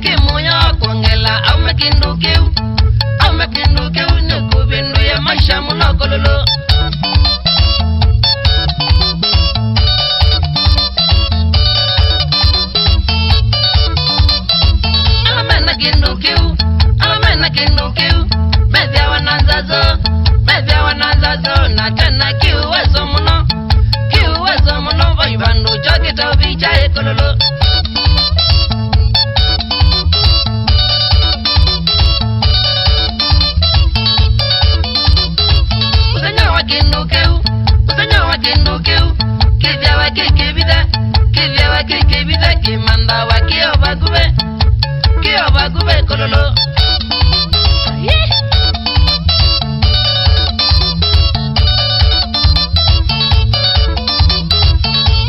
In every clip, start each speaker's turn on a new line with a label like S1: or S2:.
S1: kimoya kwangela au makindukeu nikubindu ya maisha munokololo amena kindukeu medya wananzazo na tena kiuwezo muno vaibandu chokita vicha ekololo usanya wa kindukeu kivya wa kikibida kimanda wa kiobagube kololo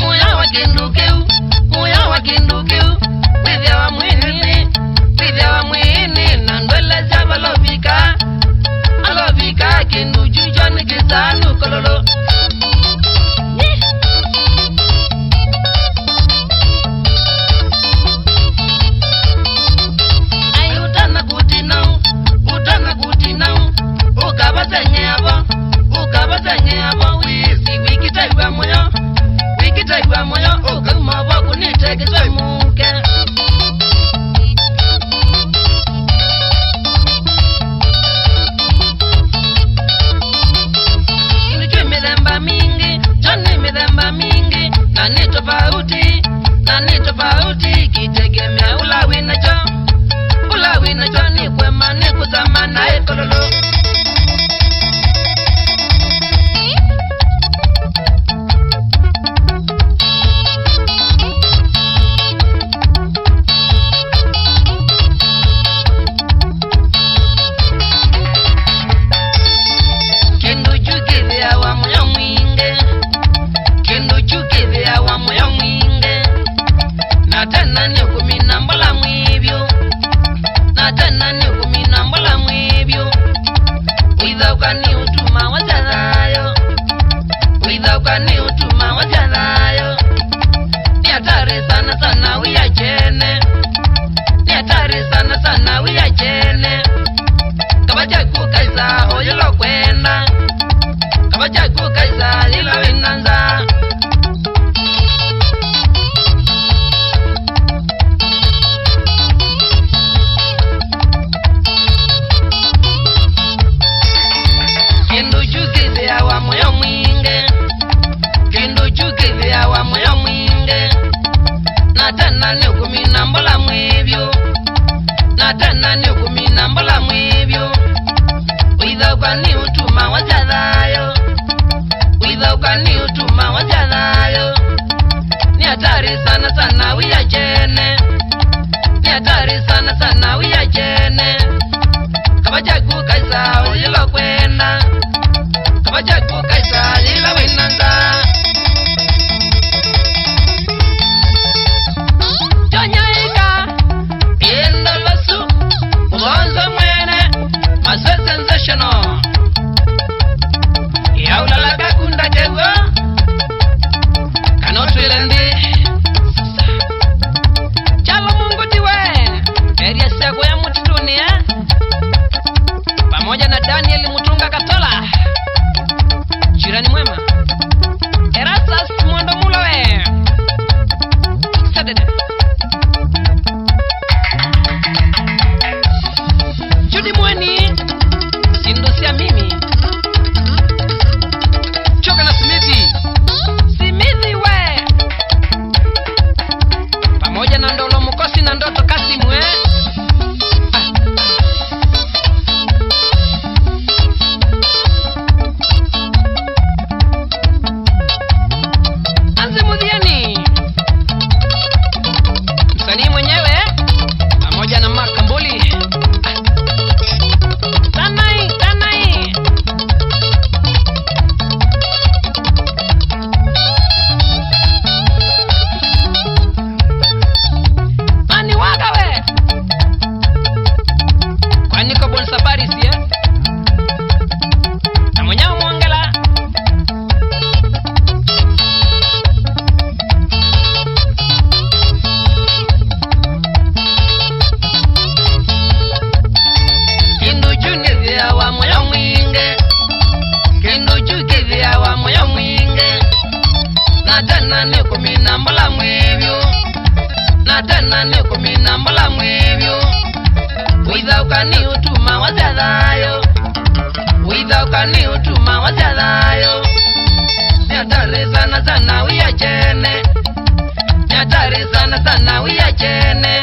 S1: Muya wa kindukeu Pidya wa mwini na ndwele zaba alobika kindu jujoni kisanu kololo ay utana kutinau ukabazenye abo wisi wikitaiwa moyo ukuma kunitekeswa muke inujui midhemba mingi na ni tofauti kitegemea ulawinacho ni kwema ni kuzama na ekololo Natana ni kumina mbola mwibyo Withoka ni utuma wajadhayo Ni hatari sana wiyachene Kabaja kukaisa oyolo kwenda Kabaja kukaisa ila winanza Kindu chukithia wa moyo mwinge na tena ni kumina mbola mwibyo Withoka ni utuma wajadhayo Ni hatari sana wiyachene Kabaja kukaisa oyilo kwenda Kabaja kukaisa ila winanza Jonyaika Indolosu Ugonzo mwene Mase sensational Yaulalaga kunda jego Kanotwilendi Chalo mungu tiwe Eria sego ya mutituni pamoja na Daniel Mutunga Katola ukani utuma wajalayo. Ni hatari sana wiya chene. Ni hatari sana wiya chene.